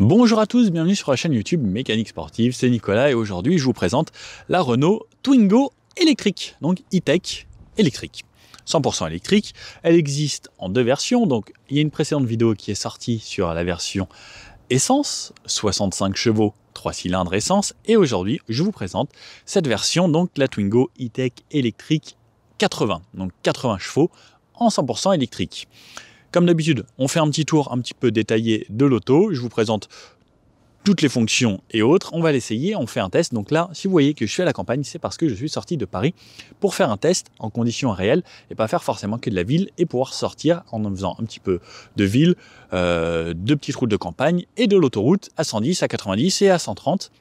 Bonjour à tous, bienvenue sur la chaîne YouTube Mécanique Sportive, c'est Nicolas et aujourd'hui je vous présente la Renault Twingo électrique, donc e-tech électrique. 100% électrique, elle existe en deux versions, donc il y a une précédente vidéo qui est sortie sur la version essence, 65 chevaux, 3 cylindres essence, et aujourd'hui je vous présente cette version, donc la Twingo e-tech électrique 80, donc 80 chevaux en 100% électrique. Comme d'habitude, on fait un petit tour un petit peu détaillé de l'auto. Je vous présente toutes les fonctions et autres. On va l'essayer, on fait un test. Donc là, si vous voyez que je suis à la campagne, c'est parce que je suis sorti de Paris pour faire un test en conditions réelles et pas faire forcément que de la ville et pouvoir sortir en faisant un petit peu de ville, de petites routes de campagne et de l'autoroute à 110, à 90 et à 130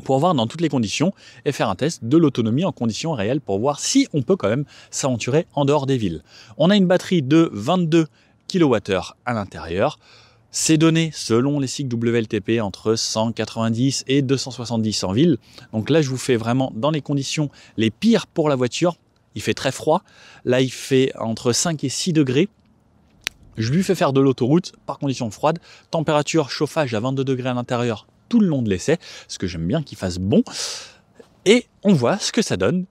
pour voir dans toutes les conditions et faire un test de l'autonomie en conditions réelles pour voir si on peut quand même s'aventurer en dehors des villes. On a une batterie de 22 kWh à l'intérieur. C'est donné selon les cycles WLTP entre 190 et 270 en ville. Donc là, je vous fais vraiment dans les conditions les pires pour la voiture. Il fait très froid. Là, il fait entre 5 et 6 degrés. Je lui fais faire de l'autoroute par conditions froides. Température chauffage à 22 degrés à l'intérieur tout le long de l'essai, parce que j'aime bien qu'il fasse bon. Et on voit ce que ça donne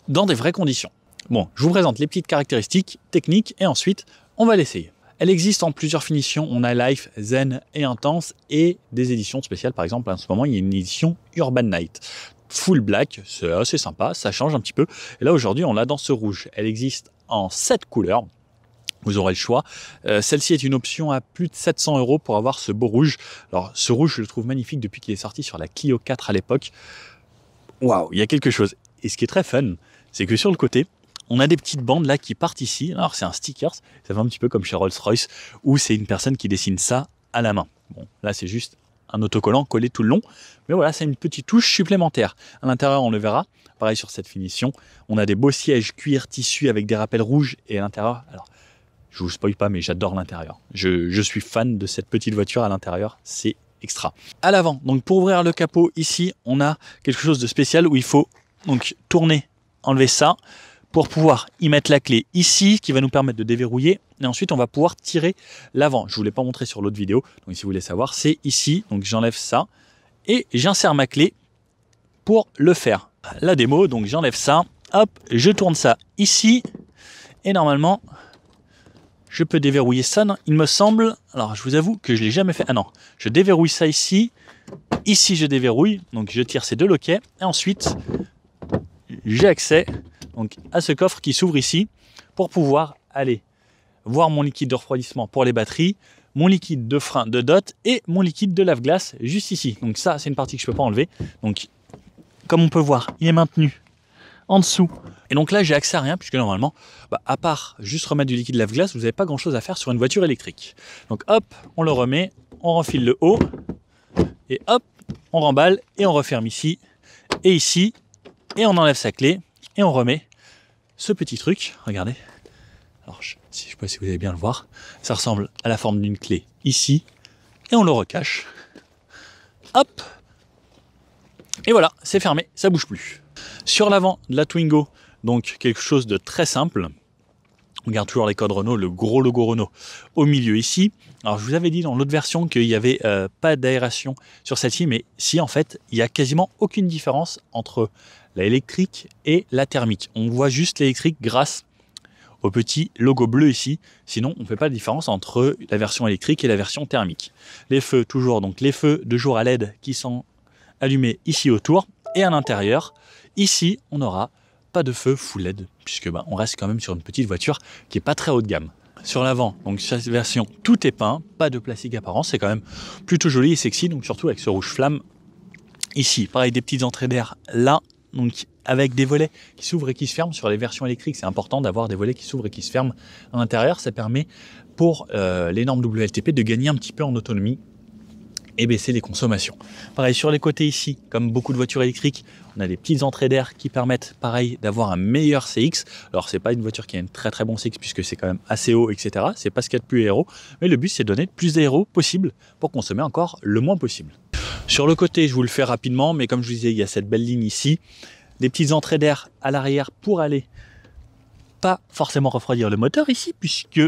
dans des vraies conditions. Bon, je vous présente les petites caractéristiques techniques et ensuite, on va l'essayer. Elle existe en plusieurs finitions. On a Life, Zen et Intense et des éditions spéciales. Par exemple, en ce moment, il y a une édition Urban Night. Full black, c'est assez sympa, ça change un petit peu. Et là, aujourd'hui, on l'a dans ce rouge. Elle existe en 7 couleurs. Vous aurez le choix. Celle-ci est une option à plus de 700 € pour avoir ce beau rouge. Alors, ce rouge, je le trouve magnifique depuis qu'il est sorti sur la Clio 4 à l'époque. Waouh, il y a quelque chose. Et ce qui est très fun, c'est que sur le côté, on a des petites bandes là qui partent ici. Alors c'est un sticker, ça fait un petit peu comme chez Rolls-Royce où c'est une personne qui dessine ça à la main. Bon, là c'est juste un autocollant collé tout le long. Mais voilà, c'est une petite touche supplémentaire. À l'intérieur, on le verra. Pareil sur cette finition. On a des beaux sièges cuir tissu avec des rappels rouges. Et à l'intérieur, alors je vous spoil pas, mais j'adore l'intérieur. Je suis fan de cette petite voiture à l'intérieur. C'est extra. À l'avant, donc pour ouvrir le capot ici, on a quelque chose de spécial où il faut donc tourner, enlever ça, pour pouvoir y mettre la clé ici, qui va nous permettre de déverrouiller. Et ensuite, on va pouvoir tirer l'avant. Je ne vous l'ai pas montré sur l'autre vidéo. Donc, si vous voulez savoir, c'est ici. Donc, j'enlève ça. Et j'insère ma clé pour le faire. La démo, donc j'enlève ça. Hop, je tourne ça ici. Et normalement, je peux déverrouiller ça. Non, il me semble... Alors, je vous avoue que je ne l'ai jamais fait. Ah non, je déverrouille ça ici. Ici, je déverrouille. Donc, je tire ces deux loquets. Et ensuite, j'ai accès... donc à ce coffre qui s'ouvre ici pour pouvoir aller voir mon liquide de refroidissement pour les batteries, mon liquide de frein de dot et mon liquide de lave-glace juste ici. Donc ça, c'est une partie que je ne peux pas enlever. Donc comme on peut voir, il est maintenu en dessous. Et donc là, j'ai accès à rien puisque normalement, à part juste remettre du liquide de lave-glace, vous n'avez pas grand-chose à faire sur une voiture électrique. Donc hop, on le remet, on renfile le haut et hop, on remballe et on referme ici et ici et on enlève sa clé. Et on remet ce petit truc, regardez. Alors, je ne sais pas si vous allez bien le voir. Ça ressemble à la forme d'une clé ici. Et on le recache. Hop. Et voilà, c'est fermé, ça ne bouge plus. Sur l'avant de la Twingo, donc quelque chose de très simple. On garde toujours les codes Renault, le gros logo Renault au milieu ici. Alors, je vous avais dit dans l'autre version qu'il n'y avait pas d'aération sur celle-ci, mais si, en fait, il n'y a quasiment aucune différence entre la électrique et la thermique. On voit juste l'électrique grâce au petit logo bleu ici. Sinon, on ne fait pas de différence entre la version électrique et la version thermique. Les feux, toujours, donc les feux de jour à LED qui sont allumés ici autour. Et à l'intérieur, ici, on n'aura pas de feu full LED, puisque on reste quand même sur une petite voiture qui n'est pas très haut de gamme. Sur l'avant, donc cette version, tout est peint, pas de plastique apparent, c'est quand même plutôt joli et sexy, donc surtout avec ce rouge flamme. Ici, pareil, des petites entrées d'air là, donc avec des volets qui s'ouvrent et qui se ferment. Sur les versions électriques, c'est important d'avoir des volets qui s'ouvrent et qui se ferment à l'intérieur. Ça permet pour les normes WLTP de gagner un petit peu en autonomie et baisser les consommations. Pareil, sur les côtés ici, comme beaucoup de voitures électriques, on a des petites entrées d'air qui permettent, pareil, d'avoir un meilleur CX. Alors, c'est pas une voiture qui a un très très bon CX puisque c'est quand même assez haut, etc. C'est pas ce qu'il y a de plus aéro, mais le but, c'est de donner le plus d'aéro possible pour consommer encore le moins possible. Sur le côté, je vous le fais rapidement, mais comme je vous disais, il y a cette belle ligne ici, des petites entrées d'air à l'arrière pour aller pas forcément refroidir le moteur ici, puisque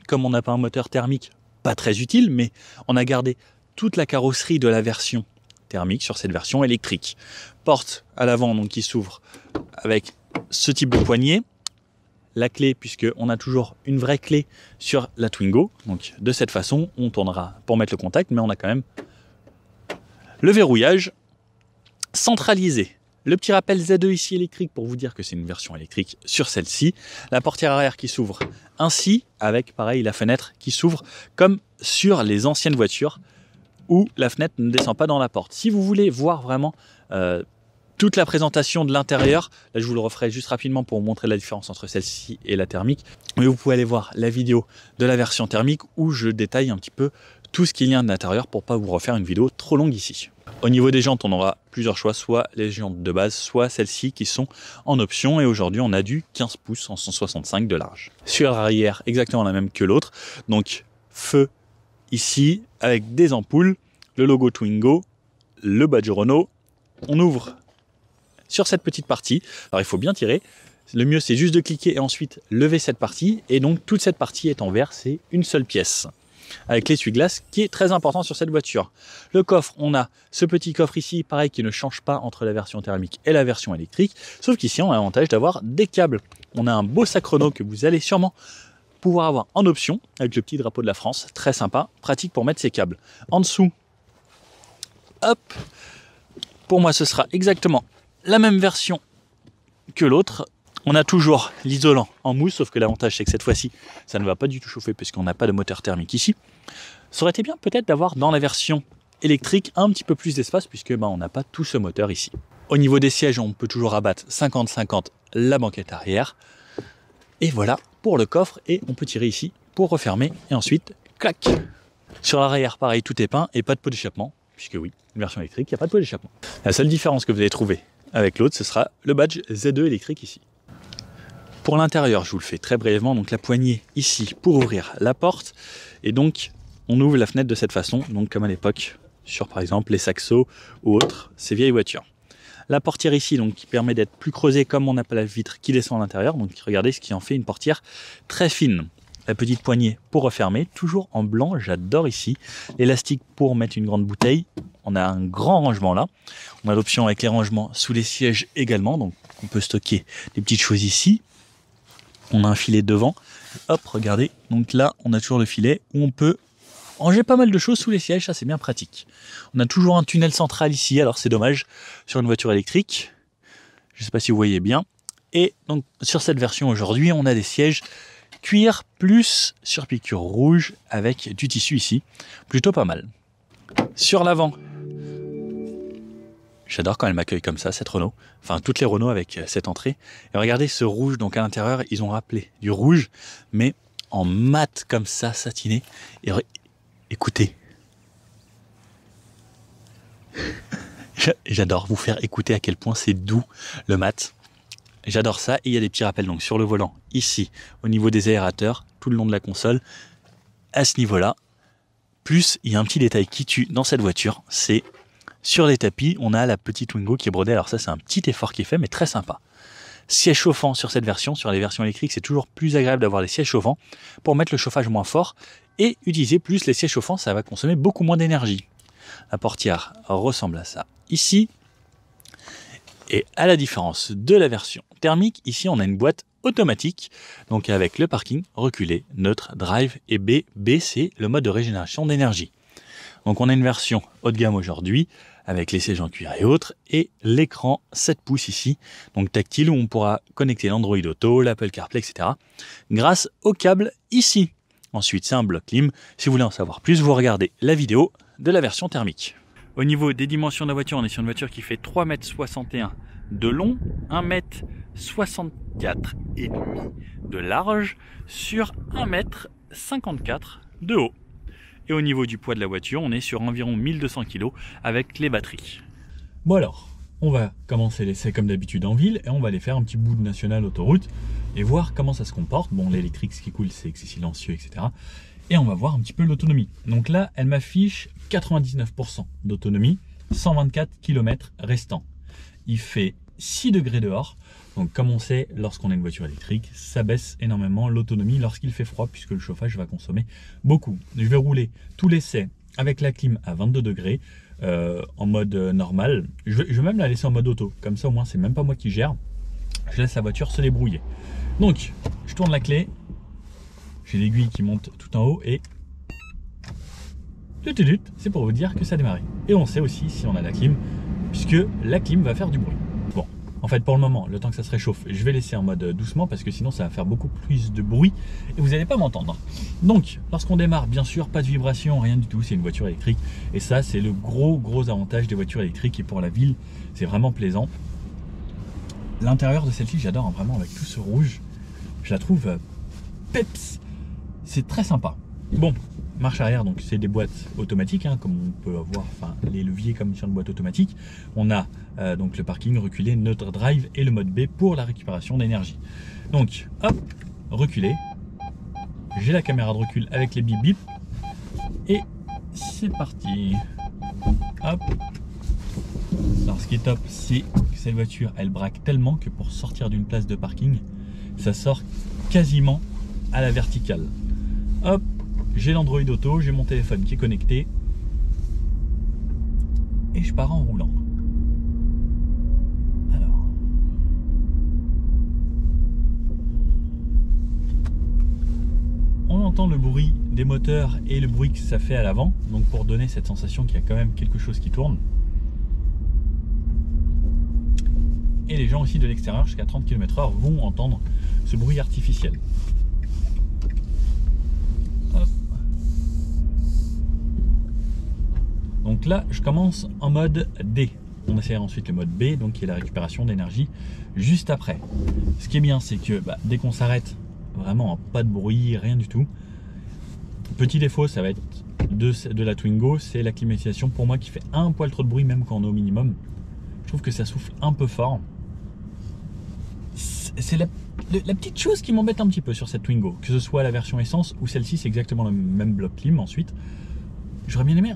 comme on n'a pas un moteur thermique, pas très utile, mais on a gardé toute la carrosserie de la version thermique sur cette version électrique. Porte à l'avant donc qui s'ouvre avec ce type de poignée. La clé, puisqu'on a toujours une vraie clé sur la Twingo. Donc de cette façon, on tournera pour mettre le contact, mais on a quand même le verrouillage centralisé. Le petit rappel Z2 ici électrique pour vous dire que c'est une version électrique sur celle-ci. La portière arrière qui s'ouvre ainsi, avec pareil la fenêtre qui s'ouvre comme sur les anciennes voitures où la fenêtre ne descend pas dans la porte. Si vous voulez voir vraiment toute la présentation de l'intérieur, là je vous le referai juste rapidement pour vous montrer la différence entre celle-ci et la thermique. Mais vous pouvez aller voir la vidéo de la version thermique où je détaille un petit peu tout ce qu'il y a de l'intérieur pour pas vous refaire une vidéo trop longue ici. Au niveau des jantes, on aura plusieurs choix, soit les jantes de base, soit celles-ci qui sont en option. Et aujourd'hui, on a du 15 pouces en 165 de large. Sur l'arrière, exactement la même que l'autre. Donc, feu ici, avec des ampoules, le logo Twingo, le badge Renault. On ouvre sur cette petite partie. Alors, il faut bien tirer. Le mieux, c'est juste de cliquer et ensuite lever cette partie. Et donc, toute cette partie est en verre, c'est une seule pièce, avec l'essuie-glace qui est très important sur cette voiture. Le coffre, on a ce petit coffre ici, pareil, qui ne change pas entre la version thermique et la version électrique, sauf qu'ici on a l'avantage d'avoir des câbles. On a un beau sac Renault que vous allez sûrement pouvoir avoir en option, avec le petit drapeau de la France, très sympa, pratique pour mettre ses câbles. En dessous, hop, pour moi ce sera exactement la même version que l'autre. On a toujours l'isolant en mousse, sauf que l'avantage c'est que cette fois-ci, ça ne va pas du tout chauffer puisqu'on n'a pas de moteur thermique ici. Ça aurait été bien peut-être d'avoir dans la version électrique un petit peu plus d'espace puisque on n'a pas tout ce moteur ici. Au niveau des sièges, on peut toujours abattre 50-50 la banquette arrière. Et voilà pour le coffre, et on peut tirer ici pour refermer et ensuite, clac. Sur l'arrière, pareil, tout est peint et pas de pot d'échappement, puisque oui, une version électrique, il n'y a pas de pot d'échappement. La seule différence que vous allez trouver avec l'autre, ce sera le badge Z2 électrique ici. Pour l'intérieur, je vous le fais très brièvement, donc la poignée ici pour ouvrir la porte, et donc on ouvre la fenêtre de cette façon, donc comme à l'époque sur par exemple les Saxo ou autres, ces vieilles voitures. La portière ici, donc qui permet d'être plus creusée comme on n'a pas la vitre qui descend à l'intérieur, donc regardez ce qui en fait une portière très fine. La petite poignée pour refermer, toujours en blanc, j'adore ici. L'élastique pour mettre une grande bouteille, on a un grand rangement là. On a l'option avec les rangements sous les sièges également, donc on peut stocker des petites choses ici. On a un filet devant, hop, regardez, donc là on a toujours le filet où on peut ranger pas mal de choses sous les sièges, ça c'est bien pratique. On a toujours un tunnel central ici, alors c'est dommage sur une voiture électrique, je ne sais pas si vous voyez bien. Et donc sur cette version aujourd'hui, on a des sièges cuir plus sur piqûre rouge avec du tissu ici, plutôt pas mal. Sur l'avant, j'adore quand elle m'accueille comme ça, cette Renault. Enfin, toutes les Renault avec cette entrée. Et regardez ce rouge, donc à l'intérieur, ils ont rappelé du rouge, mais en mat comme ça, satiné. Et écoutez. J'adore vous faire écouter à quel point c'est doux, le mat. J'adore ça. Et il y a des petits rappels donc sur le volant, ici, au niveau des aérateurs, tout le long de la console, à ce niveau-là. Plus, il y a un petit détail qui tue dans cette voiture, c'est sur les tapis, on a la petite Twingo qui est brodée. Alors ça, c'est un petit effort qui est fait, mais très sympa. Siège chauffant sur cette version. Sur les versions électriques, c'est toujours plus agréable d'avoir les sièges chauffants pour mettre le chauffage moins fort et utiliser plus les sièges chauffants. Ça va consommer beaucoup moins d'énergie. La portière ressemble à ça ici. Et à la différence de la version thermique, ici, on a une boîte automatique, donc avec le parking reculé, neutre, drive et B. B, c'est le mode de régénération d'énergie. Donc on a une version haut de gamme aujourd'hui, avec les sièges en cuir et autres, et l'écran 7 pouces ici, donc tactile, où on pourra connecter l'Android Auto, l'Apple CarPlay, etc. grâce au câble ici. Ensuite, c'est un bloc clim. Si vous voulez en savoir plus, vous regardez la vidéo de la version thermique. Au niveau des dimensions de la voiture, on est sur une voiture qui fait 3,61 m de long, 1,64 m de large, sur 1,54 m de haut. Et au niveau du poids de la voiture, on est sur environ 1200 kg avec les batteries. Bon alors, on va commencer l'essai comme d'habitude en ville et on va aller faire un petit bout de national autoroute et voir comment ça se comporte. Bon, l'électrique, ce qui est cool, c'est que c'est silencieux, etc. Et on va voir un petit peu l'autonomie. Donc là, elle m'affiche 99% d'autonomie, 124 km restants. Il fait 6 degrés dehors. Donc comme on sait, lorsqu'on a une voiture électrique, ça baisse énormément l'autonomie lorsqu'il fait froid puisque le chauffage va consommer beaucoup. Je vais rouler tout l'essai avec la clim à 22 degrés, en mode normal. Je vais même la laisser en mode auto, comme ça au moins c'est même pas moi qui gère. Je laisse la voiture se débrouiller. Donc, je tourne la clé, j'ai l'aiguille qui monte tout en haut et c'est pour vous dire que ça a démarré. Et on sait aussi si on a la clim, puisque la clim va faire du bruit. Bon, en fait pour le moment, le temps que ça se réchauffe, je vais laisser en mode doucement parce que sinon ça va faire beaucoup plus de bruit et vous n'allez pas m'entendre. Donc, lorsqu'on démarre, bien sûr, pas de vibration, rien du tout, c'est une voiture électrique. Et ça, c'est le gros avantage des voitures électriques et pour la ville, c'est vraiment plaisant. L'intérieur de celle-ci, j'adore, hein, vraiment, avec tout ce rouge. Je la trouve peps. C'est très sympa. Bon, marche arrière, donc c'est des boîtes automatiques, hein, comme on peut avoir, enfin les leviers comme sur une boîte automatique. On a donc le parking reculé, neutre drive et le mode B pour la récupération d'énergie. Donc, hop, reculer. J'ai la caméra de recul avec les bip bip. Et c'est parti. Hop. Alors ce qui est top, c'est que cette voiture, elle braque tellement que pour sortir d'une place de parking, ça sort quasiment à la verticale. Hop, j'ai l'Android Auto, j'ai mon téléphone qui est connecté et je pars en roulant. Alors, on entend le bruit des moteurs et le bruit que ça fait à l'avant, donc pour donner cette sensation qu'il y a quand même quelque chose qui tourne. Et les gens aussi de l'extérieur jusqu'à 30 km/h vont entendre ce bruit artificiel. Hop. Donc là, je commence en mode D. On essaiera ensuite le mode B, donc qui est la récupération d'énergie juste après. Ce qui est bien, c'est que dès qu'on s'arrête, vraiment pas de bruit, rien du tout. Petit défaut, ça va être de la Twingo, c'est la climatisation pour moi qui fait un poil trop de bruit même quand on est au minimum. Je trouve que ça souffle un peu fort. C'est la petite chose qui m'embête un petit peu sur cette Twingo, que ce soit la version essence ou celle-ci, c'est exactement le même bloc clim ensuite. J'aurais bien aimé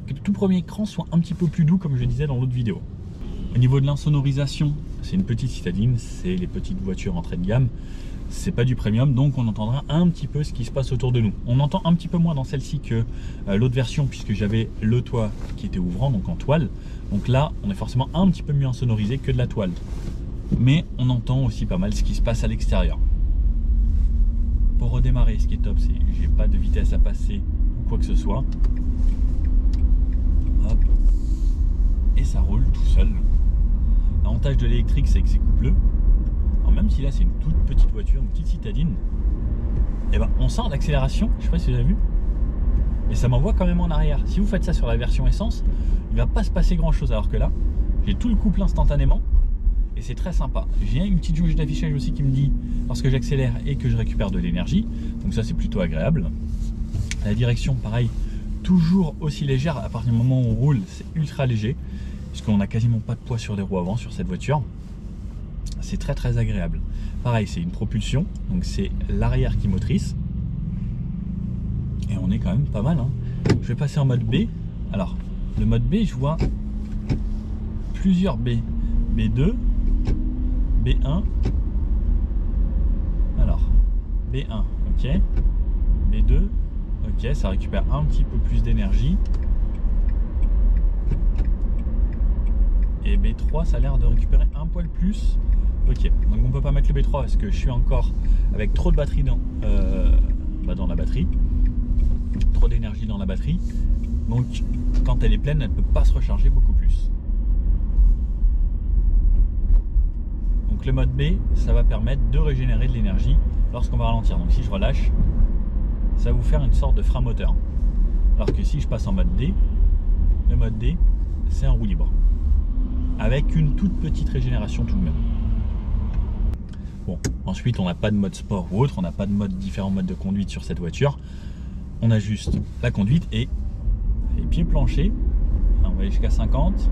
que le tout premier écran soit un petit peu plus doux comme je le disais dans l'autre vidéo. Au niveau de l'insonorisation, c'est une petite citadine, c'est les petites voitures entrée de gamme, c'est pas du premium, donc on entendra un petit peu ce qui se passe autour de nous. On entend un petit peu moins dans celle-ci que l'autre version puisque j'avais le toit qui était ouvrant, donc en toile. Donc là, on est forcément un petit peu mieux insonorisé que de la toile. Mais on entend aussi pas mal ce qui se passe à l'extérieur. Pour redémarrer, ce qui est top, c'est que j'ai pas de vitesse à passer ou quoi que ce soit. Hop. Et ça roule tout seul. L'avantage de l'électrique, c'est que c'est coupleux. Alors même si là c'est une toute petite voiture, une petite citadine, et on sent l'accélération, je sais pas si vous avez vu, mais ça m'envoie quand même en arrière. Si vous faites ça sur la version essence, il va pas se passer grand chose, alors que là, j'ai tout le couple instantanément. Et c'est très sympa. J'ai une petite jauge d'affichage aussi qui me dit lorsque j'accélère et que je récupère de l'énergie. Donc ça c'est plutôt agréable. La direction pareil, toujours aussi légère. À partir du moment où on roule, c'est ultra léger. Puisqu'on n'a quasiment pas de poids sur les roues avant sur cette voiture. C'est très agréable. Pareil, c'est une propulsion. Donc c'est l'arrière qui motrice. Et on est quand même pas mal. Hein. Je vais passer en mode B. Alors, le mode B, je vois plusieurs B. B2. B1, alors B1, ok, B2, ok, ça récupère un petit peu plus d'énergie, et B3 ça a l'air de récupérer un poil plus, ok, donc on peut pas mettre le B3 parce que je suis encore avec trop de batterie dans la batterie, trop d'énergie dans la batterie, donc quand elle est pleine elle peut pas se recharger beaucoup plus. Donc le mode B, ça va permettre de régénérer de l'énergie lorsqu'on va ralentir. Donc si je relâche, ça va vous faire une sorte de frein moteur. Alors que si je passe en mode D, le mode D, c'est un roue libre. Avec une toute petite régénération tout de même. Bon, ensuite on n'a pas de mode sport ou autre, on n'a pas de différents modes de conduite sur cette voiture. On a juste la conduite et les pieds planchers. On va aller jusqu'à 50.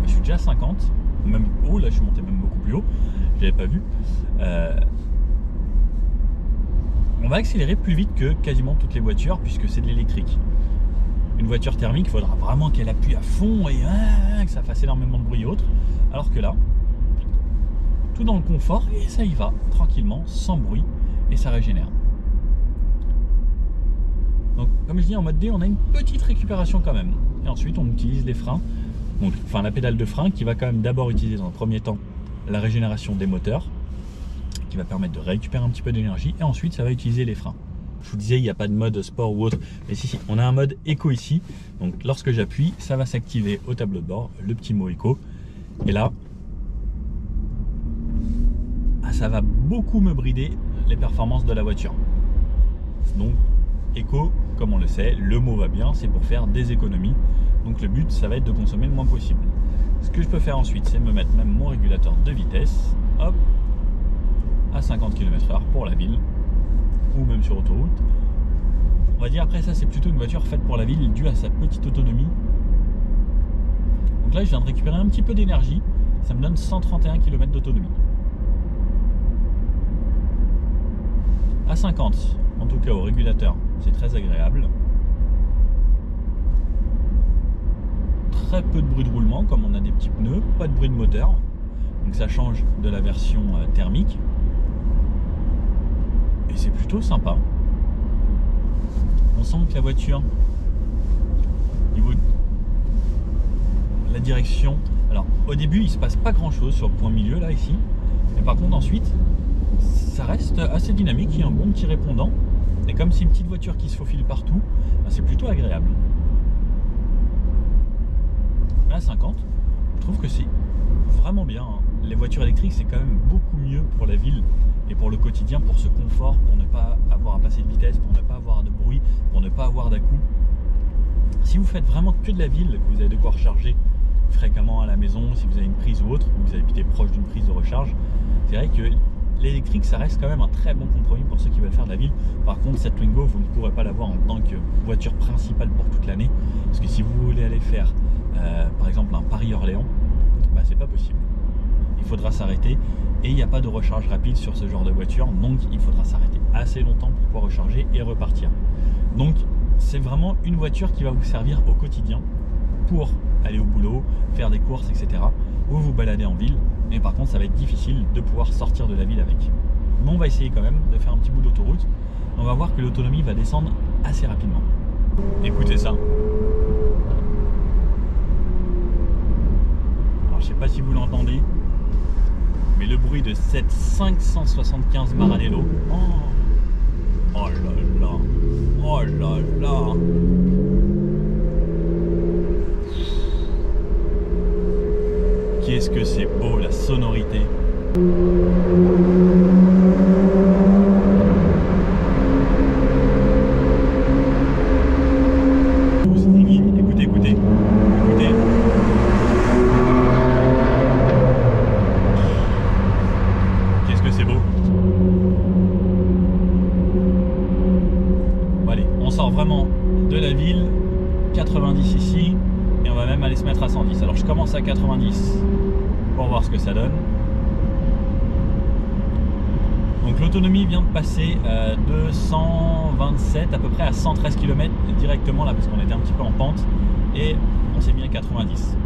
Je suis déjà à 50. Même haut, là je suis monté même beaucoup plus haut, je l'avais pas vu. On va accélérer plus vite que quasiment toutes les voitures puisque c'est de l'électrique. Une voiture thermique, il faudra vraiment qu'elle appuie à fond et que ça fasse énormément de bruit et autres. Alors que là, tout dans le confort et ça y va tranquillement, sans bruit et ça régénère. Donc comme je dis, en mode D, on a une petite récupération quand même. Et ensuite on utilise les freins, donc, enfin la pédale de frein qui va quand même d'abord utiliser dans un premier temps la régénération des moteurs, qui va permettre de récupérer un petit peu d'énergie, et ensuite ça va utiliser les freins. Je vous disais, il n'y a pas de mode sport ou autre, mais si, on a un mode éco ici. Donc lorsque j'appuie, ça va s'activer au tableau de bord, le petit mot éco. Et là, ça va beaucoup me brider les performances de la voiture. Donc éco, comme on le sait, le mot va bien, c'est pour faire des économies. Donc le but, ça va être de consommer le moins possible. Ce que je peux faire ensuite, c'est me mettre même mon régulateur de vitesse, hop, à 50 km/h pour la ville, ou même sur autoroute. On va dire après ça, c'est plutôt une voiture faite pour la ville due à sa petite autonomie. Donc là je viens de récupérer un petit peu d'énergie, ça me donne 131 km d'autonomie. À 50, en tout cas au régulateur, c'est très agréable. Très peu de bruit de roulement, comme on a des petits pneus, pas de bruit de moteur. Donc ça change de la version thermique. Et c'est plutôt sympa. On sent que la voiture, niveau de la direction, alors au début il se passe pas grand chose sur le point milieu là ici, mais par contre ensuite ça reste assez dynamique, il y a un bon petit répondant, et comme c'est une petite voiture qui se faufile partout, c'est plutôt agréable. À 50, je trouve que c'est vraiment bien, hein. Les voitures électriques c'est quand même beaucoup mieux pour la ville et pour le quotidien, pour ce confort, pour ne pas avoir à passer de vitesse, pour ne pas avoir de bruit, pour ne pas avoir d'à-coups. Si vous faites vraiment que de la ville, que vous avez de quoi recharger fréquemment à la maison, si vous avez une prise ou autre, ou vous habitez proche d'une prise de recharge, c'est vrai que l'électrique ça reste quand même un très bon compromis pour ceux qui veulent faire de la ville. Par contre, cette Twingo, vous ne pourrez pas l'avoir en tant que voiture principale pour toute l'année, parce que si vous voulez aller faire par exemple un Paris-Orléans, bah, c'est pas possible. Il faudra s'arrêter et il n'y a pas de recharge rapide sur ce genre de voiture, donc il faudra s'arrêter assez longtemps pour pouvoir recharger et repartir. Donc c'est vraiment une voiture qui va vous servir au quotidien pour aller au boulot, faire des courses, etc. ou vous balader en ville, mais par contre ça va être difficile de pouvoir sortir de la ville avec. Mais on va essayer quand même de faire un petit bout d'autoroute. On va voir que l'autonomie va descendre assez rapidement. Écoutez ça. Alors je sais pas si vous l'entendez, mais le bruit de cette 575 Maranello, oh là là, oh là là, qu'est-ce que c'est beau la sonorité. Écoutez, écoutez, écoutez. Qu'est-ce que c'est beau. Bon, allez, on sort vraiment de la ville, 90 ici, et on va même aller se mettre à 110. Alors je commence à 90 pour voir ce que ça donne. Donc l'autonomie vient de passer de 127 à peu près à 113 km directement là, parce qu'on était un petit peu en pente, et on s'est mis à 90.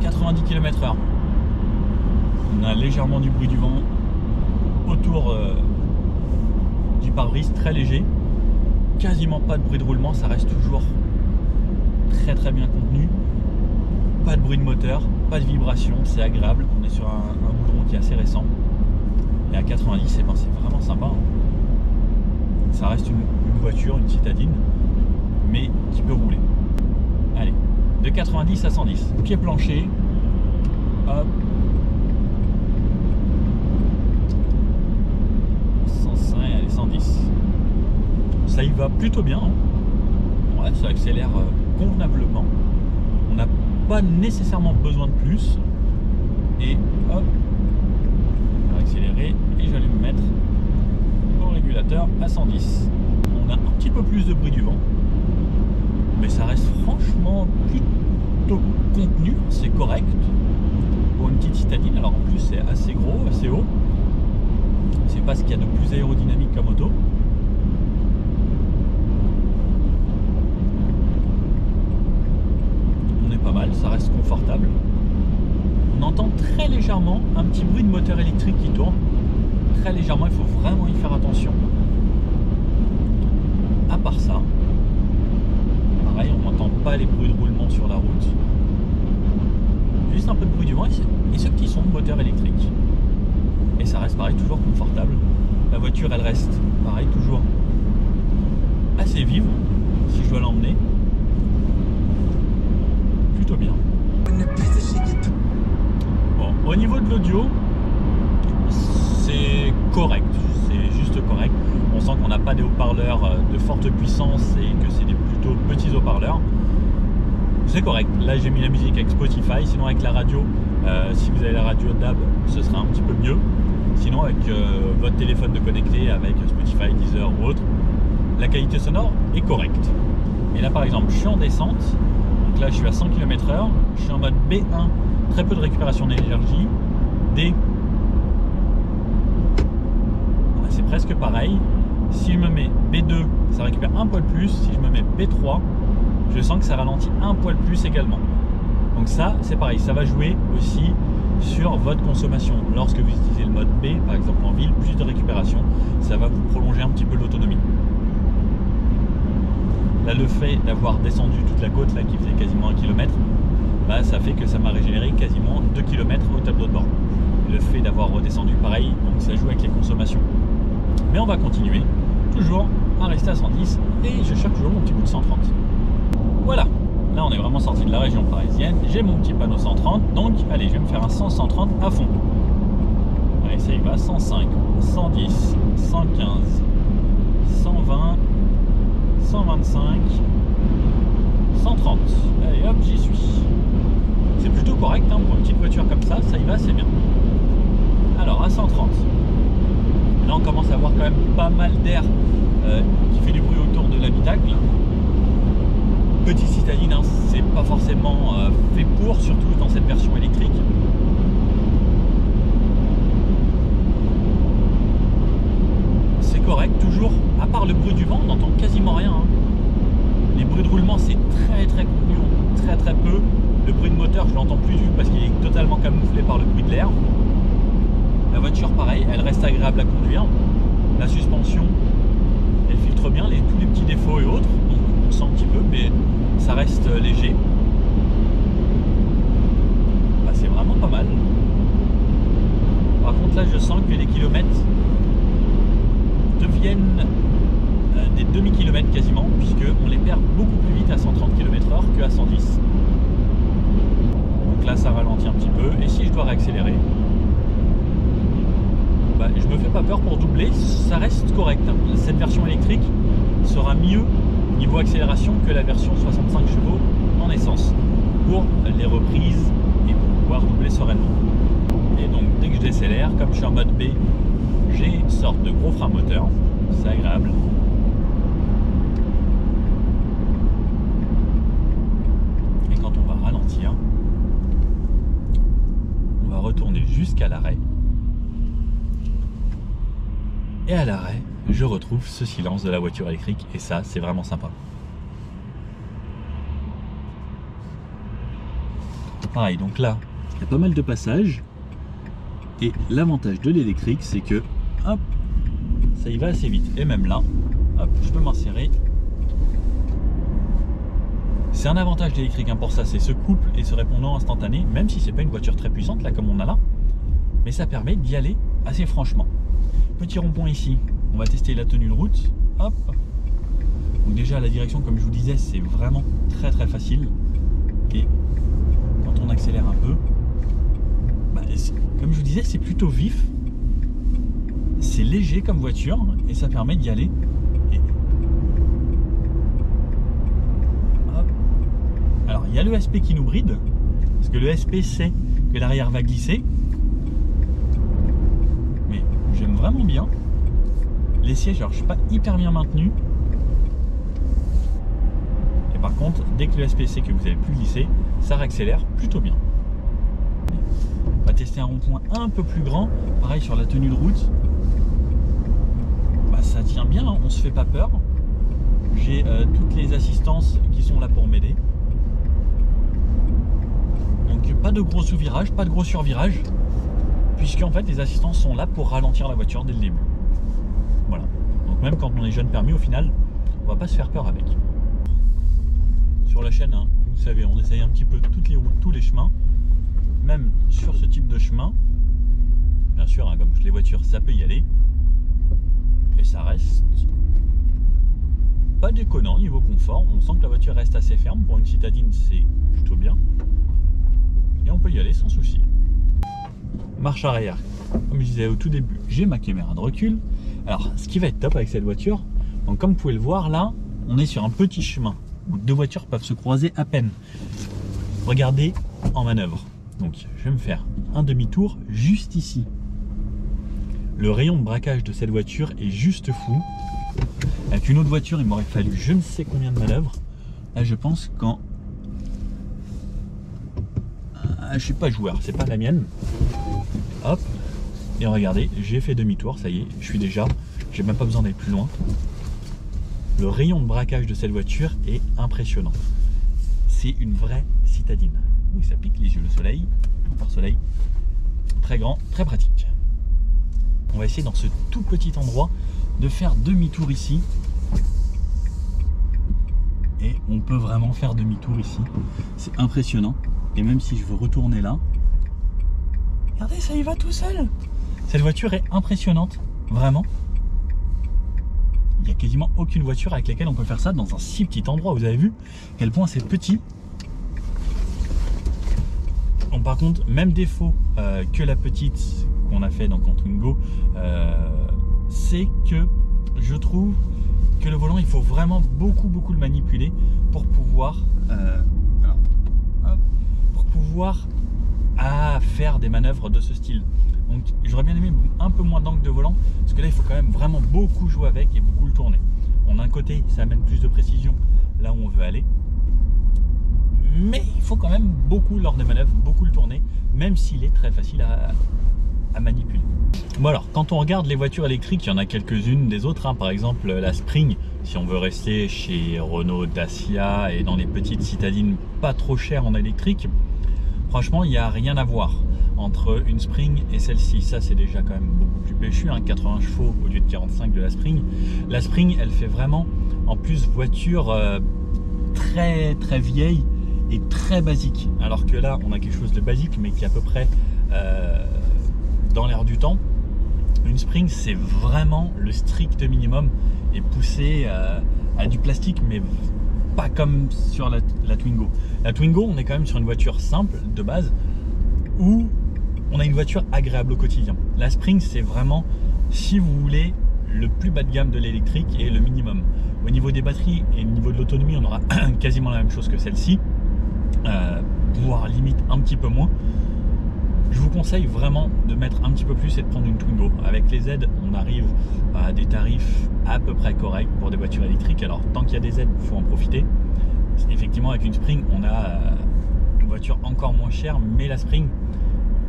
90 km/h. On a légèrement du bruit du vent autour du pare-brise, très léger. Quasiment pas de bruit de roulement, ça reste toujours très très bien contenu. Pas de bruit de moteur, pas de vibration, c'est agréable. On est sur un goudron qui est assez récent. Et à 90, eh ben, c'est vraiment sympa. Ça reste une voiture, une citadine, mais qui peut rouler. Allez, de 90 à 110, pied plancher, hop, 105, allez, 110. Ça y va plutôt bien. Ouais, ça accélère convenablement. On n'a pas nécessairement besoin de plus. Et hop, on va accélérer et j'allais me mettre au régulateur à 110. On a un petit peu plus de bruit du vent, mais ça reste franchement plutôt contenu, c'est correct pour une petite citadine. Alors en plus c'est assez gros, assez haut, c'est pas ce qu'il y a de plus aérodynamique comme auto. On est pas mal, ça reste confortable. On entend très légèrement un petit bruit de moteur électrique qui tourne, très légèrement, il faut vraiment y faire attention. à part ça, pareil, on n'entend pas les bruits de roulement sur la route. Juste un peu de bruit du vent et ce petit son de moteur électrique. Et ça reste pareil, toujours confortable. La voiture, elle reste pareil, toujours assez vive, si je dois l'emmener. Plutôt bien. Bon, au niveau de l'audio, c'est correct, c'est juste correct. On sent qu'on n'a pas des haut-parleurs de forte puissance et que c'est des plutôt petits haut-parleurs. C'est correct. Là, j'ai mis la musique avec Spotify. Sinon, avec la radio, si vous avez la radio DAB, ce sera un petit peu mieux. Sinon, avec votre téléphone de connecté, avec Spotify, Deezer ou autre, la qualité sonore est correcte. Et là, par exemple, je suis en descente. Donc là, je suis à 100 km/h. Je suis en mode B1, très peu de récupération d'énergie. D, c'est presque pareil. Si je me mets B2, ça récupère un poil plus. Si je me mets B3, je sens que ça ralentit un poil plus également. Donc ça, c'est pareil, ça va jouer aussi sur votre consommation. Lorsque vous utilisez le mode B, par exemple en ville, plus de récupération, ça va vous prolonger un petit peu l'autonomie. Là, le fait d'avoir descendu toute la côte, là, qui faisait quasiment 1 km, bah, ça fait que ça m'a régénéré quasiment 2 km au tableau de bord. Le fait d'avoir redescendu pareil, donc ça joue avec les consommations. Mais on va continuer, toujours à rester à 110, et je cherche toujours mon petit bout de 130. Voilà, là on est vraiment sorti de la région parisienne, j'ai mon petit panneau 130, donc allez, je vais me faire un 100-130 à fond. Allez, ça y va, 105, 110, 115, 120, 125, 130. Allez hop, j'y suis. C'est plutôt correct, hein, pour une petite voiture comme ça y va, c'est bien. Alors à 130, là on commence à avoir quand même pas mal d'air qui fait du bruit autour de l'habitacle. Petit citadine, hein, c'est pas forcément fait pour, surtout dans cette version électrique. C'est correct, toujours, à part le bruit du vent, on n'entend quasiment rien. Hein. Les bruits de roulement, c'est très contenu, très peu. Le bruit de moteur, je l'entends plus du tout parce qu'il est totalement camouflé par le bruit de l'air. La voiture, pareil, elle reste agréable à conduire. La suspension, elle filtre bien tous les petits défauts et autres. Donc on sent un petit peu, mais ça reste léger. Bah, c'est vraiment pas mal. Par contre, là, je sens que les kilomètres deviennent des demi-kilomètres quasiment, puisqu'on les perd beaucoup plus vite à 130 km/h qu'à 110. Donc là, ça ralentit un petit peu. Et si je dois réaccélérer, bah, je me fais pas peur pour doubler, ça reste correct. Hein. Cette version électrique sera mieux niveau accélération que la version 65 chevaux en essence pour les reprises et pour pouvoir doubler sereinement. Et donc dès que je décélère, comme je suis en mode B, j'ai une sorte de gros frein moteur, c'est agréable. Et quand on va ralentir, on va retourner jusqu'à l'arrêt. Et à l'arrêt, je retrouve ce silence de la voiture électrique et ça, c'est vraiment sympa. Pareil, donc là, il y a pas mal de passages et l'avantage de l'électrique, c'est que hop, ça y va assez vite. Et même là, hop, je peux m'insérer. C'est un avantage de l'électrique hein, pour ça, c'est ce couple et ce répondant instantané, même si c'est pas une voiture très puissante là comme on a là, mais ça permet d'y aller assez franchement. Petit rond-point ici, on va tester la tenue de route. Hop. Donc déjà la direction, comme je vous disais, c'est vraiment très facile. Et quand on accélère un peu, bah, comme je vous disais, c'est plutôt vif. C'est léger comme voiture et ça permet d'y aller. Et... hop. Alors il y a le SP qui nous bride, parce que le SP sait que l'arrière va glisser. J'aime vraiment bien. Les sièges, alors je suis pas hyper bien maintenu. Et par contre, dès que le SPC que vous avez plus glissé, ça réaccélère plutôt bien. On va tester un rond-point un peu plus grand. Pareil sur la tenue de route. Bah, ça tient bien, hein, on se fait pas peur. J'ai toutes les assistances qui sont là pour m'aider. Donc pas de gros sous-virages, pas de gros sur-virages. Puisque en fait les assistants sont là pour ralentir la voiture dès le début. Voilà. Donc même quand on est jeune permis, au final, on va pas se faire peur avec. Sur la chaîne, hein, vous savez, on essaye un petit peu toutes les routes, tous les chemins, même sur ce type de chemin. Bien sûr, hein, comme toutes les voitures, ça peut y aller. Et ça reste pas déconnant niveau confort. On sent que la voiture reste assez ferme. Pour une citadine, c'est plutôt bien. Et on peut y aller sans souci. Marche arrière. Comme je disais au tout début, j'ai ma caméra de recul. Alors, ce qui va être top avec cette voiture, donc comme vous pouvez le voir là, on est sur un petit chemin où deux voitures peuvent se croiser à peine. Regardez en manœuvre. Donc, je vais me faire un demi-tour juste ici. Le rayon de braquage de cette voiture est juste fou. Avec une autre voiture, il m'aurait fallu je ne sais combien de manœuvres. Là, je pense qu'en... je suis pas joueur, c'est pas la mienne. Hop. Et regardez, j'ai fait demi-tour, ça y est, je suis déjà... J'ai même pas besoin d'aller plus loin. Le rayon de braquage de cette voiture est impressionnant. C'est une vraie citadine. Oui, ça pique les yeux, le soleil. Par soleil. Très grand, très pratique. On va essayer dans ce tout petit endroit de faire demi-tour ici. Et on peut vraiment faire demi-tour ici. C'est impressionnant. Et même si je veux retourner là, regardez, ça y va tout seul. Cette voiture est impressionnante, vraiment. Il n'y a quasiment aucune voiture avec laquelle on peut faire ça dans un si petit endroit. Vous avez vu à quel point c'est petit. Bon, par contre, même défaut que la petite qu'on a fait dans Twingo, c'est que je trouve que le volant, il faut vraiment beaucoup le manipuler pour pouvoir faire des manœuvres de ce style. Donc j'aurais bien aimé un peu moins d'angle de volant, parce que là il faut quand même vraiment beaucoup jouer avec et beaucoup le tourner. Bon, d'un côté ça amène plus de précision là où on veut aller, mais il faut quand même beaucoup lors des manœuvres, beaucoup le tourner, même s'il est très facile à manipuler. Bon alors, quand on regarde les voitures électriques, il y en a quelques-unes des autres, hein. Par exemple la Spring, si on veut rester chez Renault, Dacia et dans les petites citadines pas trop chères en électrique, franchement il n'y a rien à voir entre une Spring et celle-ci. Ça c'est déjà quand même beaucoup plus péchu, hein, 80 chevaux au lieu de 45 de la Spring. La Spring, elle fait vraiment en plus voiture très vieille et très basique, alors que là on a quelque chose de basique mais qui est à peu près dans l'air du temps. Une Spring, c'est vraiment le strict minimum et poussé à du plastique, mais pas comme sur la Twingo. La Twingo, on est quand même sur une voiture simple de base où on a une voiture agréable au quotidien. La Spring, c'est vraiment, si vous voulez, le plus bas de gamme de l'électrique et le minimum. Au niveau des batteries et au niveau de l'autonomie, on aura quasiment la même chose que celle-ci, voire limite un petit peu moins. Je vous conseille vraiment de mettre un petit peu plus et de prendre une Twingo. Avec les aides, on arrive à des tarifs à peu près corrects pour des voitures électriques. Alors, tant qu'il y a des aides, il faut en profiter. Effectivement, avec une Spring, on a une voiture encore moins chère, mais la Spring,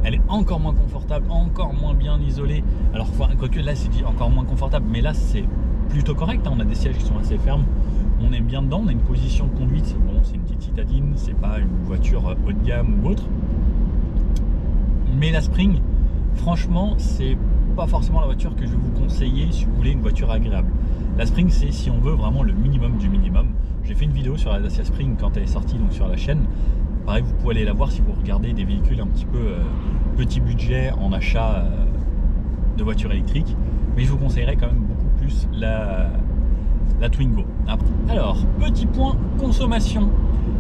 elle est encore moins confortable, encore moins bien isolée. Alors, quoique là, c'est dit encore moins confortable, mais là, c'est plutôt correct, hein. On a des sièges qui sont assez fermes. On est bien dedans, on a une position de conduite. Bon, c'est une petite citadine, c'est pas une voiture haut de gamme ou autre. Mais la Spring, franchement, c'est pas forcément la voiture que je vais vous conseiller si vous voulez une voiture agréable. La Spring, c'est si on veut vraiment le minimum du minimum. J'ai fait une vidéo sur la Dacia Spring quand elle est sortie, donc sur la chaîne. Pareil, vous pouvez aller la voir si vous regardez des véhicules un petit peu petit budget en achat de voitures électriques. Mais je vous conseillerais quand même beaucoup plus la Twingo. Alors, petit point consommation.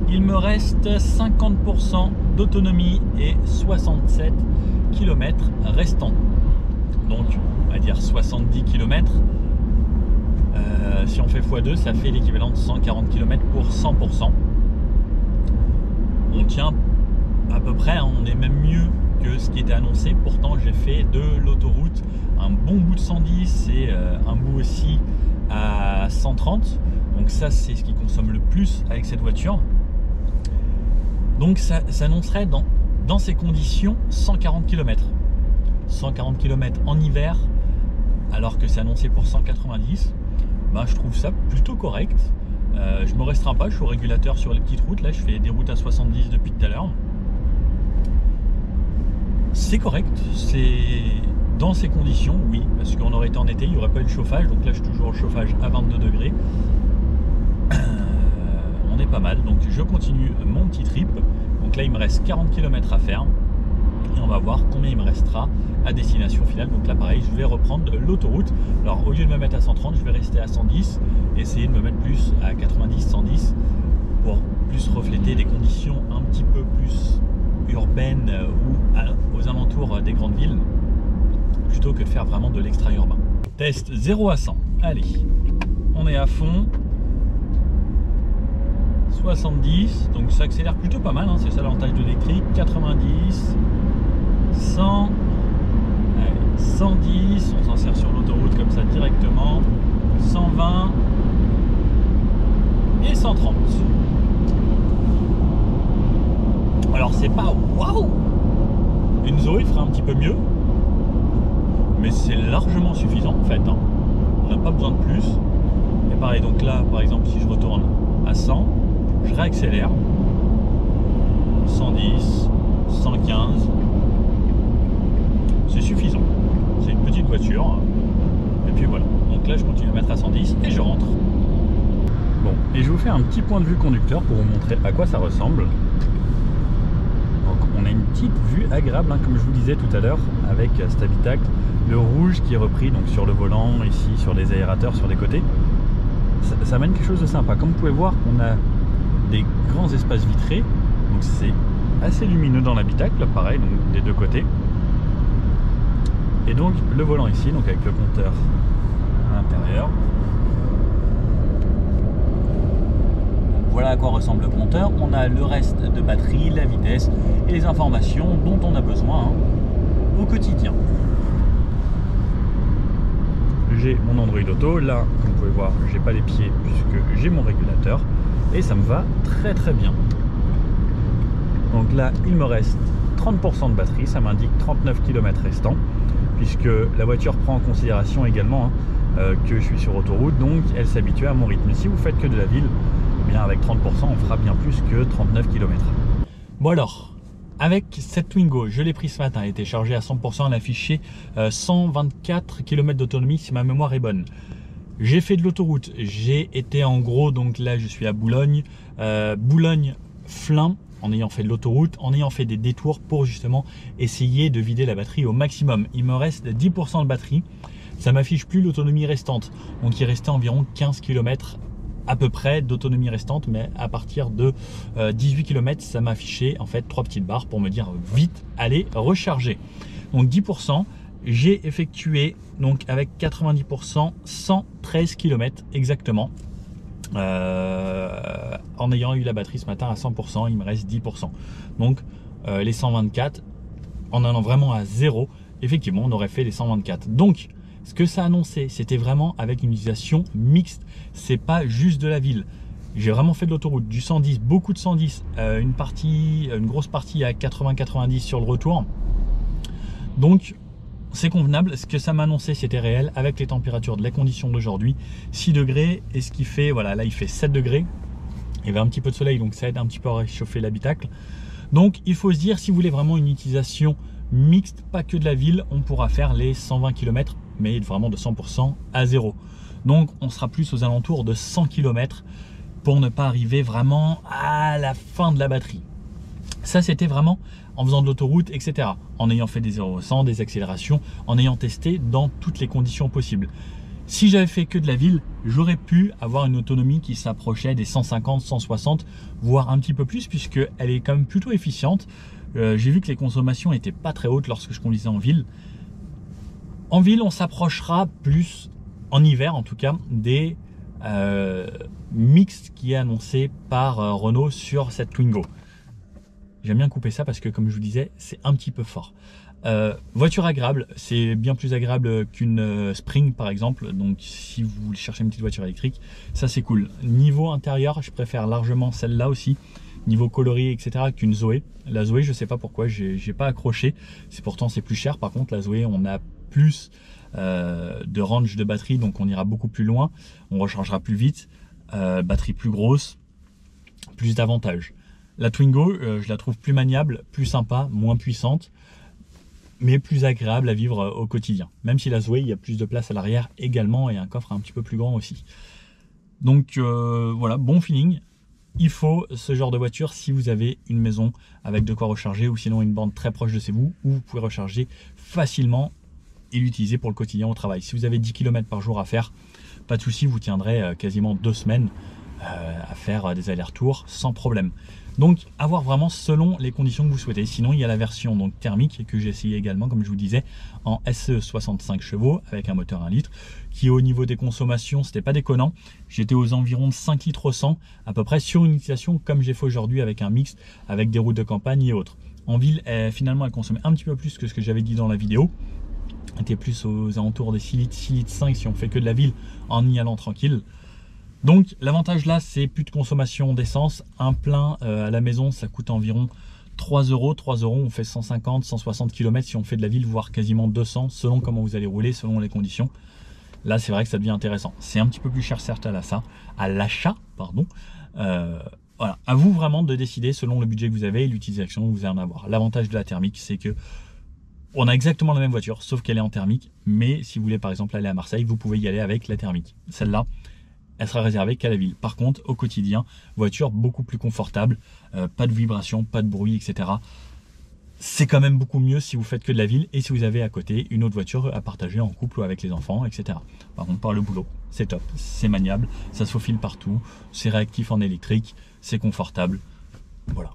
Il me reste 50% d'autonomie et 67 km restants. Donc, on va dire 70 km. Si on fait x2, ça fait l'équivalent de 140 km pour 100%. On tient à peu près, hein, on est même mieux que ce qui était annoncé. Pourtant, j'ai fait de l'autoroute un bon bout de 110 et un bout aussi à 130. Donc ça, c'est ce qui consomme le plus avec cette voiture. Donc ça annoncerait dans ces conditions 140 km. 140 km en hiver, alors que c'est annoncé pour 190. Ben, je trouve ça plutôt correct. Je me restreins pas, je suis au régulateur sur les petites routes. Là, je fais des routes à 70 depuis tout à l'heure. C'est correct, c'est dans ces conditions, oui. Parce qu'on aurait été en été, il n'y aurait pas eu de chauffage. Donc là, je suis toujours au chauffage à 22 degrés. est pas mal. Donc je continue mon petit trip. Donc là il me reste 40 km à faire. Et on va voir combien il me restera à destination finale. Donc là pareil, je vais reprendre l'autoroute. Alors au lieu de me mettre à 130, je vais rester à 110. Essayer de me mettre plus à 90, 110 pour plus refléter des conditions un petit peu plus urbaines ou aux alentours des grandes villes, plutôt que de faire vraiment de l'extra-urbain. Test 0 à 100. Allez, on est à fond. 70, donc ça accélère plutôt pas mal, hein, c'est ça l'avantage de l'électrique. 90, 100, allez, 110, on s'en sert sur l'autoroute comme ça directement. 120 et 130. Alors c'est pas waouh, une Zoé ferait un petit peu mieux, mais c'est largement suffisant en fait, hein. On n'a pas besoin de plus. Et pareil, donc là par exemple si je retourne à 100, je réaccélère. 110, 115, c'est suffisant. C'est une petite voiture. Et puis voilà, donc là je continue à mettre à 110 et je rentre. Bon, et je vous fais un petit point de vue conducteur pour vous montrer à quoi ça ressemble. Donc on a une petite vue agréable, hein, comme je vous disais tout à l'heure, avec cet habitacle, le rouge qui est repris donc sur le volant, ici sur les aérateurs sur les côtés. Ça amène quelque chose de sympa. Comme vous pouvez voir, on a des grands espaces vitrés, donc c'est assez lumineux dans l'habitacle, pareil, donc des deux côtés. Et donc le volant ici, donc avec le compteur à l'intérieur. Voilà à quoi ressemble le compteur. On a le reste de batterie, la vitesse et les informations dont on a besoin, hein, au quotidien. J'ai mon Android Auto, là comme vous pouvez voir j'ai pas les pieds puisque j'ai mon régulateur et ça me va très très bien. Donc là il me reste 30% de batterie, ça m'indique 39 km restants puisque la voiture prend en considération également que je suis sur autoroute, donc elle s'habitue à mon rythme. Si vous faites que de la ville, eh bien avec 30% on fera bien plus que 39 km. Bon alors, avec cette Twingo, je l'ai pris ce matin, elle était chargée à 100%, elle affichait 124 km d'autonomie si ma mémoire est bonne. J'ai fait de l'autoroute, j'ai été en gros, donc là je suis à Boulogne, Boulogne-Flins, en ayant fait de l'autoroute, en ayant fait des détours pour justement essayer de vider la batterie au maximum. Il me reste 10% de batterie, ça m'affiche plus l'autonomie restante, donc il restait environ 15 km à peu près d'autonomie restante, mais à partir de 18 km ça m'a affiché en fait 3 petites barres pour me dire vite allez recharger. Donc 10%, j'ai effectué donc avec 90% 113 km exactement, en ayant eu la batterie ce matin à 100%. Il me reste 10%, donc les 124 en allant vraiment à zéro, effectivement on aurait fait les 124. Donc ce que ça annonçait, c'était vraiment avec une utilisation mixte. C'est pas juste de la ville. J'ai vraiment fait de l'autoroute, du 110, beaucoup de 110, une grosse partie à 80-90 sur le retour. Donc c'est convenable. Ce que ça m'annonçait, c'était réel avec les températures de la condition d'aujourd'hui. 6 degrés et ce qui fait, voilà, là il fait 7 degrés. Il y avait un petit peu de soleil, donc ça aide un petit peu à réchauffer l'habitacle. Donc il faut se dire, si vous voulez vraiment une utilisation mixte, pas que de la ville, on pourra faire les 120 km, mais vraiment de 100% à zéro. Donc on sera plus aux alentours de 100 km pour ne pas arriver vraiment à la fin de la batterie. Ça c'était vraiment en faisant de l'autoroute, etc. En ayant fait des 0-100, des accélérations, en ayant testé dans toutes les conditions possibles. Si j'avais fait que de la ville, j'aurais pu avoir une autonomie qui s'approchait des 150, 160, voire un petit peu plus, puisqu'elle est quand même plutôt efficiente. J'ai vu que les consommations n'étaient pas très hautes lorsque je conduisais en ville. En ville, on s'approchera plus, en hiver en tout cas, des mix qui est annoncé par Renault sur cette Twingo. J'aime bien couper ça parce que, comme je vous disais, c'est un petit peu fort. Voiture agréable, c'est bien plus agréable qu'une Spring par exemple. Donc si vous cherchez une petite voiture électrique, ça c'est cool. Niveau intérieur, je préfère largement celle-là aussi. Niveau coloris, etc. qu'une Zoé. La Zoé, je sais pas pourquoi, j'ai pas accroché. Pourtant c'est plus cher. Par contre la Zoé, on a plus de range de batterie, donc on ira beaucoup plus loin. On rechargera plus vite. Batterie plus grosse, plus d'avantages. La Twingo, je la trouve plus maniable, plus sympa, moins puissante, mais plus agréable à vivre au quotidien. Même si la Zoé, il y a plus de place à l'arrière également et un coffre un petit peu plus grand aussi. Donc voilà, bon feeling. il faut ce genre de voiture si vous avez une maison avec de quoi recharger ou sinon une borne très proche de chez vous où vous pouvez recharger facilement et l'utiliser pour le quotidien au travail. Si vous avez 10 km par jour à faire, pas de souci, vous tiendrez quasiment 2 semaines à faire des allers-retours sans problème. Donc avoir vraiment selon les conditions que vous souhaitez. Sinon il y a la version donc thermique que j'ai essayé également comme je vous disais en SE 65 chevaux avec un moteur 1 litre qui au niveau des consommations c'était pas déconnant. J'étais aux environs de 5 litres au 100 à peu près sur une utilisation comme j'ai fait aujourd'hui avec un mix avec des routes de campagne et autres. En ville finalement elle consommait un petit peu plus que ce que j'avais dit dans la vidéo. Elle était plus aux alentours des 6 litres 5 si on fait que de la ville en y allant tranquille. Donc l'avantage là c'est plus de consommation d'essence, un plein à la maison ça coûte environ 3 euros, on fait 150, 160 km si on fait de la ville, voire quasiment 200 selon comment vous allez rouler, selon les conditions. Là c'est vrai que ça devient intéressant, c'est un petit peu plus cher certes à l'achat, pardon. Voilà, à vous vraiment de décider selon le budget que vous avez et l'utilisation que vous allez en avoir. L'avantage de la thermique c'est que on a exactement la même voiture sauf qu'elle est en thermique, mais si vous voulez par exemple aller à Marseille vous pouvez y aller avec la thermique. Celle-là elle sera réservée qu'à la ville. Par contre, au quotidien, voiture beaucoup plus confortable, pas de vibration, pas de bruit, etc. C'est quand même beaucoup mieux si vous faites que de la ville et si vous avez à côté une autre voiture à partager en couple ou avec les enfants, etc. Par contre, par le boulot, c'est top, c'est maniable, ça se faufile partout, c'est réactif en électrique, c'est confortable. Voilà.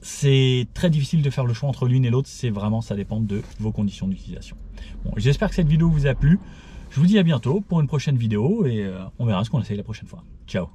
C'est très difficile de faire le choix entre l'une et l'autre, c'est vraiment, ça dépend de vos conditions d'utilisation. Bon, j'espère que cette vidéo vous a plu. Je vous dis à bientôt pour une prochaine vidéo et on verra ce qu'on essaye la prochaine fois. Ciao!